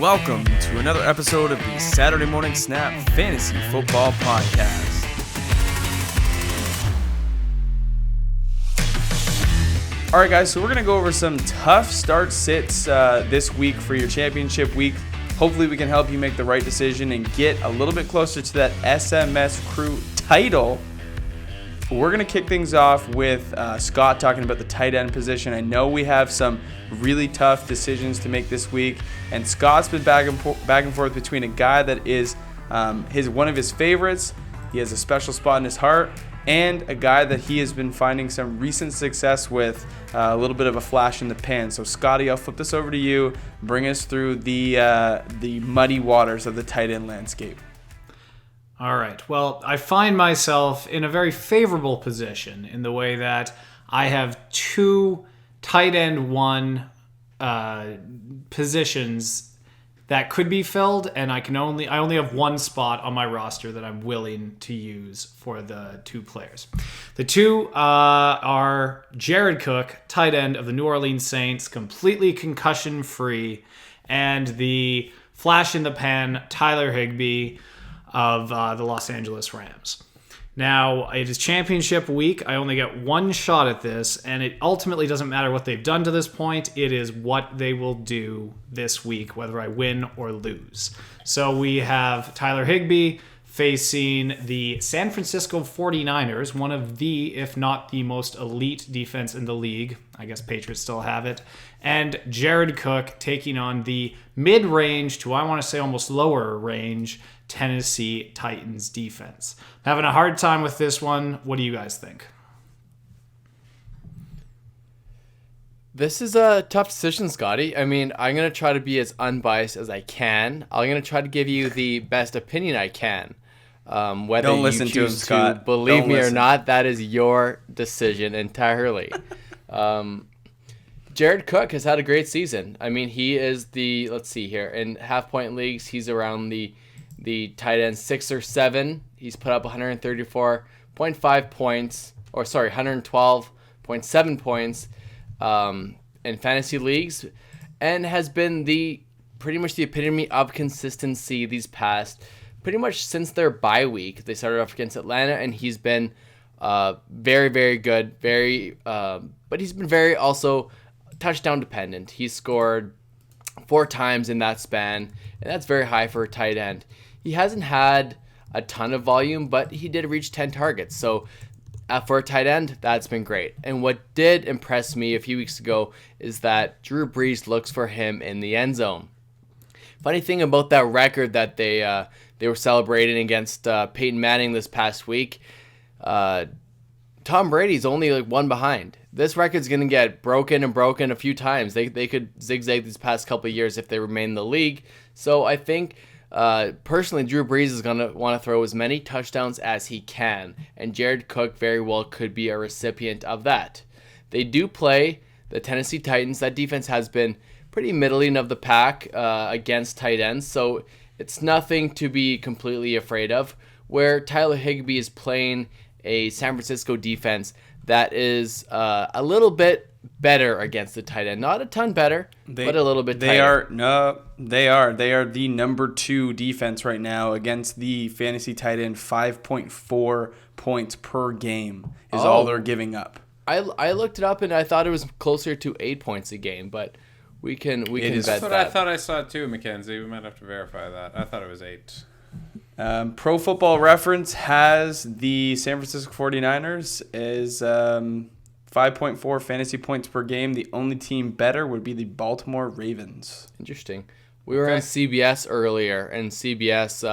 Welcome to another episode of the Saturday Morning Snap Fantasy Football Podcast. All right, guys, so we're going to go over some tough start-sits this week for your championship week. Hopefully we can help you make the right decision and get a little bit closer to that SMS Crew title. We're going to kick things off with Scott talking about the tight end position. I know we have some really tough decisions to make this week, and Scott's been back and forth between a guy that is one of his favorites, he has a special spot in his heart, and a guy that he has been finding some recent success with, a little bit of a flash in the pan. So Scotty, I'll flip this over to you. Bring us through the muddy waters of the tight end landscape. All right. Well, I find myself in a very favorable position in the way that I have two tight end one positions that could be filled, and I only have one spot on my roster that I'm willing to use for the two players. The two are Jared Cook, tight end of the New Orleans Saints, completely concussion free, and the flash in the pan Tyler Highbee of the Los Angeles Rams. Now, it is championship week. I only get one shot at this, and it ultimately doesn't matter what they've done to this point. It is what they will do this week, whether I win or lose. So we have Tyler Highbee facing the San Francisco 49ers, one of the, if not the most elite defense in the league. I guess Patriots still have it. And Jared Cook taking on the mid-range to, I want to say, almost lower range Tennessee Titans defense. I'm having a hard time with this one. What do you guys think? This is a tough decision, Scotty. I mean, I'm going to try to be as unbiased as I can. I'm going to try to give you the best opinion I can. Whether Don't you listen to him, choose Scott. believe Don't me listen. or not, that is your decision entirely. Jared Cook has had a great season. I mean, he is let's see here, in half-point leagues, he's around the tight end 6 or 7. He's put up 134.5 points, 112.7 points in fantasy leagues, and has been pretty much the epitome of consistency these past, pretty much since their bye week. They started off against Atlanta, and he's been very, very good, but he's been very also touchdown dependent. He scored 4 times in that span, and that's very high for a tight end. He hasn't had a ton of volume, but he did reach 10 targets. So for a tight end, that's been great. And what did impress me a few weeks ago is that Drew Brees looks for him in the end zone. Funny thing about that record that they were celebrating against Peyton Manning this past week, Tom Brady's only one behind. This record's going to get broken a few times. They could zigzag these past couple of years if they remain in the league. So I think personally, Drew Brees is going to want to throw as many touchdowns as he can, and Jared Cook very well could be a recipient of that. They do play the Tennessee Titans. That defense has been pretty middling of the pack against tight ends, so it's nothing to be completely afraid of, where Tyler Highbee is playing a San Francisco defense that is a little bit better against the tight end. Not a ton better, but a little bit tighter. They are the number 2 defense right now against the fantasy tight end. 5.4 points per game is all they're giving up. I looked it up and I thought it was closer to 8 points a game, but we can bet that. That's what I thought I saw too, Mackenzie. We might have to verify that. I thought it was 8. Pro Football Reference has the San Francisco 49ers as 5.4 fantasy points per game. The only team better would be the Baltimore Ravens. Interesting. We were on CBS earlier, and CBS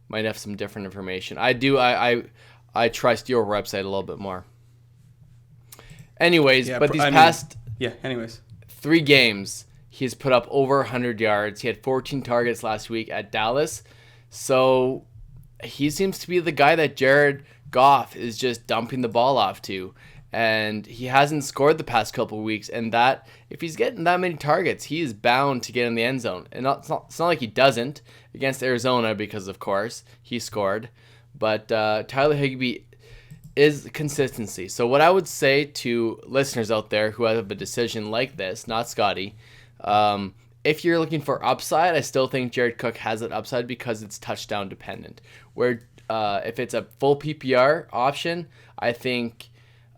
might have some different information. I trust your website a little bit more. Anyways, Yeah, but these past 3 games, he's put up over 100 yards. He had 14 targets last week at Dallas. So he seems to be the guy that Jared Goff is just dumping the ball off to. And he hasn't scored the past couple of weeks. And that, if he's getting that many targets, he is bound to get in the end zone. And it's not like he doesn't against Arizona because, of course, he scored. But Tyler Highbee is consistency. So what I would say to listeners out there who have a decision like this, not Scotty, if you're looking for upside, I still think Jared Cook has that upside because it's touchdown dependent. Where if it's a full PPR option, I think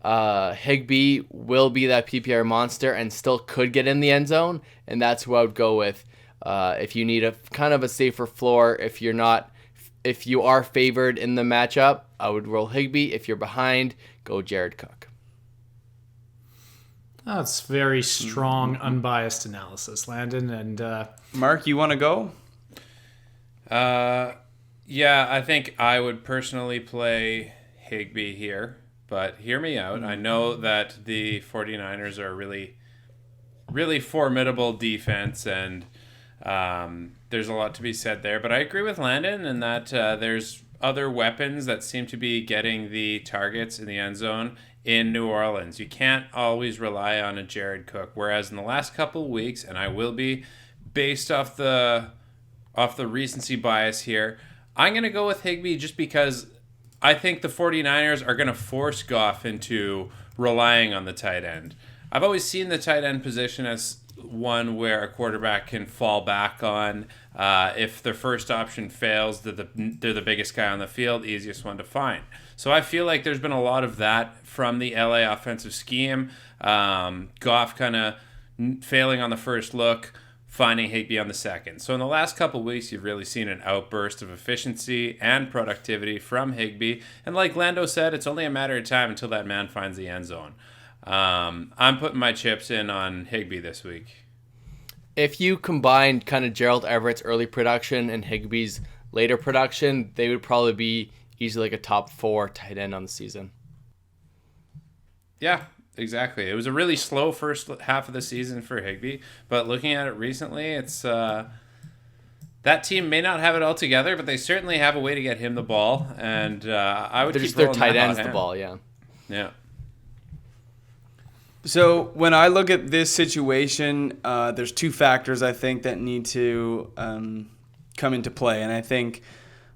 Highbee will be that PPR monster and still could get in the end zone, and that's who I would go with. If you need a kind of a safer floor, if you are favored in the matchup, I would roll Highbee. If you're behind, go Jared Cook. That's very strong, unbiased analysis, Landon. And Mark, you want to go? Yeah, I think I would personally play Highbee here, but hear me out. I know that the 49ers are a really, really formidable defense, and there's a lot to be said there. But I agree with Landon in that there's other weapons that seem to be getting the targets in the end zone in New Orleans. You can't always rely on a Jared Cook, whereas in the last couple of weeks, and I will be based off the recency bias here, I'm going to go with Highbee just because I think the 49ers are going to force Goff into relying on the tight end. I've always seen the tight end position as one where a quarterback can fall back on. If their first option fails, they're the biggest guy on the field, easiest one to find. So I feel like there's been a lot of that from the LA offensive scheme. Goff kind of failing on the first look, finding Highbee on the second. So in the last couple of weeks, you've really seen an outburst of efficiency and productivity from Highbee. And like Lando said, it's only a matter of time until that man finds the end zone. I'm putting my chips in on Highbee this week. If you combined kind of Gerald Everett's early production and Higbee's later production, they would probably be easily like a top 4 tight end on the season. Yeah, exactly. It was a really slow first half of the season for Highbee, but looking at it recently, it's that team may not have it all together, but they certainly have a way to get him the ball, and I would keep their rolling tight that hot ends the hand. ball, yeah. Yeah. So when I look at this situation, there's 2 factors I think that need to come into play, and I think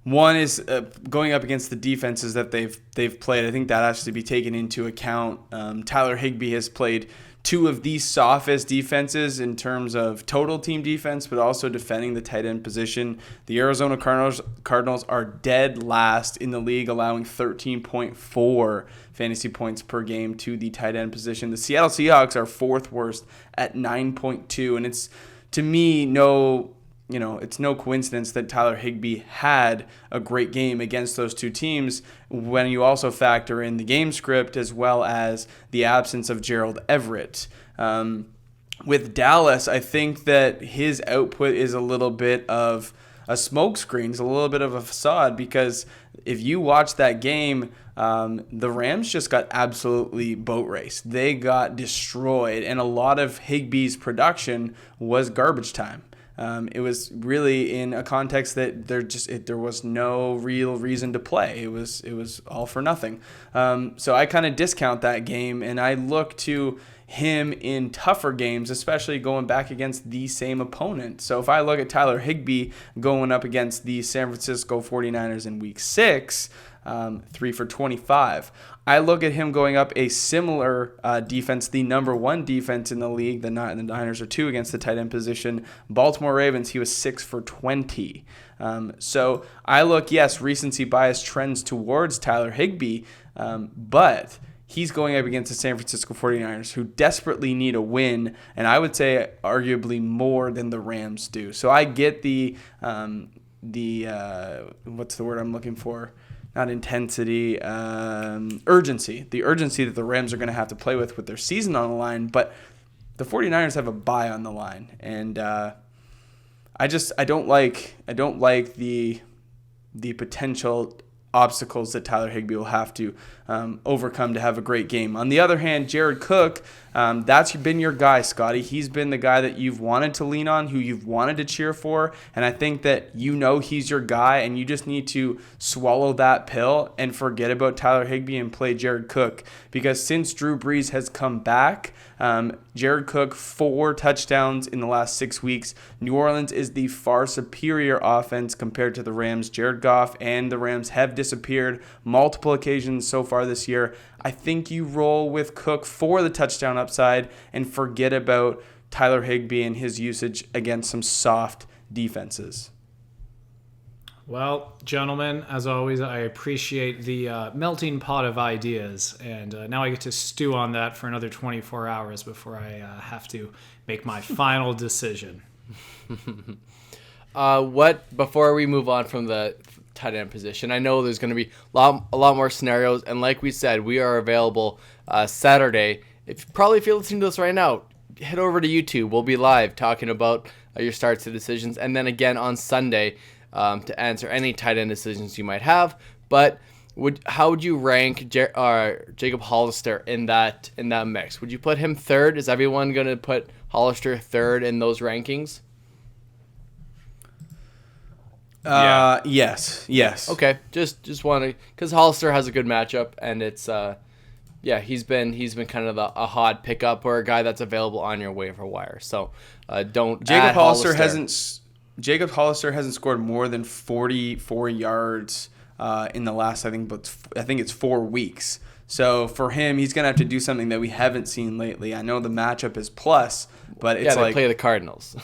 one is going up against the defenses that they've played. I think that has to be taken into account. Tyler Highbee has played 2 of the softest defenses in terms of total team defense, but also defending the tight end position. The Arizona Cardinals are dead last in the league, allowing 13.4 fantasy points per game to the tight end position. The Seattle Seahawks are 4th worst at 9.2, and it's, to me, it's no coincidence that Tyler Highbee had a great game against those 2 teams when you also factor in the game script as well as the absence of Gerald Everett. With Dallas, I think that his output is a little bit of a smokescreen, it's a little bit of a facade, because if you watch that game, the Rams just got absolutely boat raced. They got destroyed, and a lot of Higbee's production was garbage time. It was really in a context that there was no real reason to play. It was all for nothing. So I kind of discount that game, and I look to him in tougher games, especially going back against the same opponent. So if I look at Tyler Highbee going up against the San Francisco 49ers in Week 6, 3 for 25. I look at him going up a similar defense, the number 1 defense in the league. The Niners are 2 against the tight end position. Baltimore Ravens, he was 6 for 20. So I look, yes, recency bias trends towards Tyler Highbee, but he's going up against the San Francisco 49ers, who desperately need a win, and I would say arguably more than the Rams do. So I get the what's the word I'm looking for? Not intensity, urgency. The urgency that the Rams are going to have to play with their season on the line, but the 49ers have a bye on the line, and I don't like the potential obstacles that Tyler Highbee will have to overcome to have a great game. On the other hand, Jared Cook, that's been your guy, Scotty. He's been the guy that you've wanted to lean on, who you've wanted to cheer for, and I think that he's your guy, and you just need to swallow that pill and forget about Tyler Highbee and play Jared Cook, because since Drew Brees has come back, Jared Cook, 4 touchdowns in the last 6 weeks. New Orleans is the far superior offense compared to the Rams. Jared Goff and the Rams have disappeared multiple occasions so far this year. I think you roll with Cook for the touchdown upside and forget about Tyler Higbee and his usage against some soft defenses. Well, gentlemen, as always, I appreciate the melting pot of ideas, and now I get to stew on that for another 24 hours before I have to make my final decision. Before we move on from the tight end position, I know there's going to be a lot more scenarios, and like we said, we are available Saturday. If you're listening to this right now, head over to YouTube. We'll be live talking about your starts and decisions, and then again on Sunday to answer any tight end decisions you might have. But how would you rank Jacob Hollister in that mix? Would you put him third? Is everyone going to put Hollister third in those rankings? Yes. Okay, just want to, because Hollister has a good matchup, and it's he's been kind of a hot pickup or a guy that's available on your waiver wire. So don't. Jacob Hollister hasn't scored more than 44 yards in the last I think it's 4 weeks. So for him, he's gonna have to do something that we haven't seen lately. I know the matchup is plus, but it's they play the Cardinals.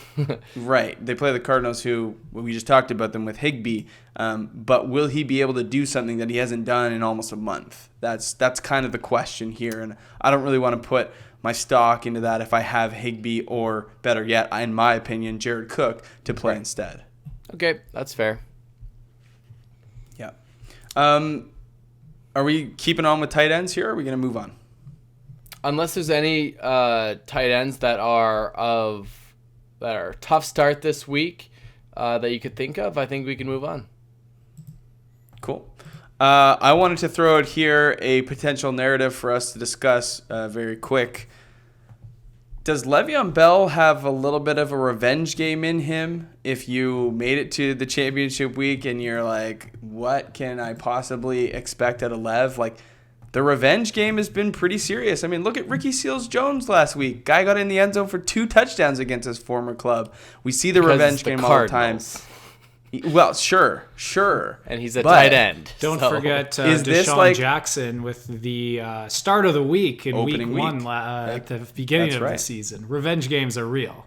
Right, they play the Cardinals, who we just talked about them with Higbee. But will he be able to do something that he hasn't done in almost a month? That's kind of the question here, and I don't really want to put my stock into that if I have Higbee or, better yet, in my opinion, Jared Cook to play instead. Okay, that's fair. Yeah. Are we keeping on with tight ends here, or are we going to move on? Unless there's any tight ends that are tough start this week that you could think of, I think we can move on. Cool. I wanted to throw out here a potential narrative for us to discuss very quick. Does Le'Veon Bell have a little bit of a revenge game in him if you made it to the championship week and you're like, what can I possibly expect out of Lev? Like, the revenge game has been pretty serious. I mean, look at Ricky Seals-Jones last week. Guy got in the end zone for 2 touchdowns against his former club. We see the revenge game all the time. Well, sure. And he's a tight end. Don't forget Deshaun Jackson with the start of the week in week 1 at the beginning of the season. Revenge games are real.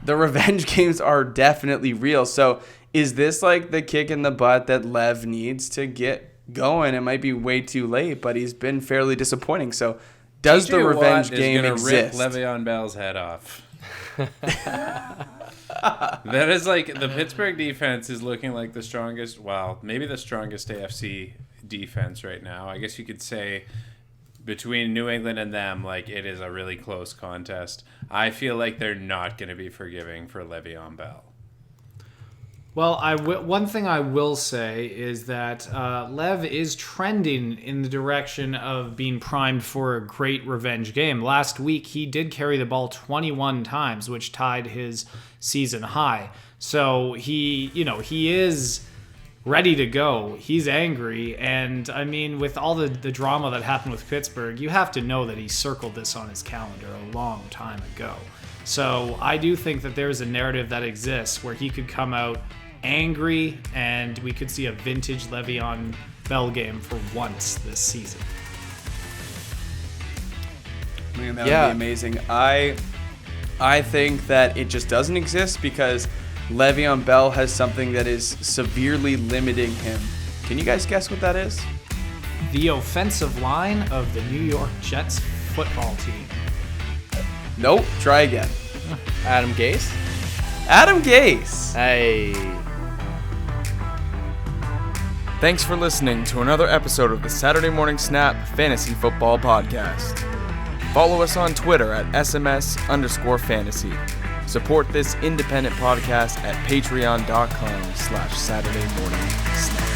The revenge games are definitely real. So is this like the kick in the butt that Lev needs to get going? It might be way too late, but he's been fairly disappointing. So does the revenge game exist? Rip Le'Veon Bell's head off. That is like the Pittsburgh defense is looking like the strongest, maybe the strongest AFC defense right now. I guess you could say between New England and them, like, it is a really close contest. I feel like they're not going to be forgiving for Le'Veon Bell. Well, one thing I will say is that Lev is trending in the direction of being primed for a great revenge game. Last week, he did carry the ball 21 times, which tied his season high. So he is ready to go. He's angry. And, I mean, with all the drama that happened with Pittsburgh, you have to know that he circled this on his calendar a long time ago. So I do think that there's a narrative that exists where he could come out angry, and we could see a vintage Le'Veon Bell game for once this season. Man, that would be amazing. I think that it just doesn't exist because Le'Veon Bell has something that is severely limiting him. Can you guys guess what that is? The offensive line of the New York Jets football team. Nope. Try again. Adam Gase? Adam Gase. Hey. Thanks for listening to another episode of the Saturday Morning Snap Fantasy Football Podcast. Follow us on Twitter at SMS_fantasy. Support this independent podcast at patreon.com/SaturdayMorningSnap.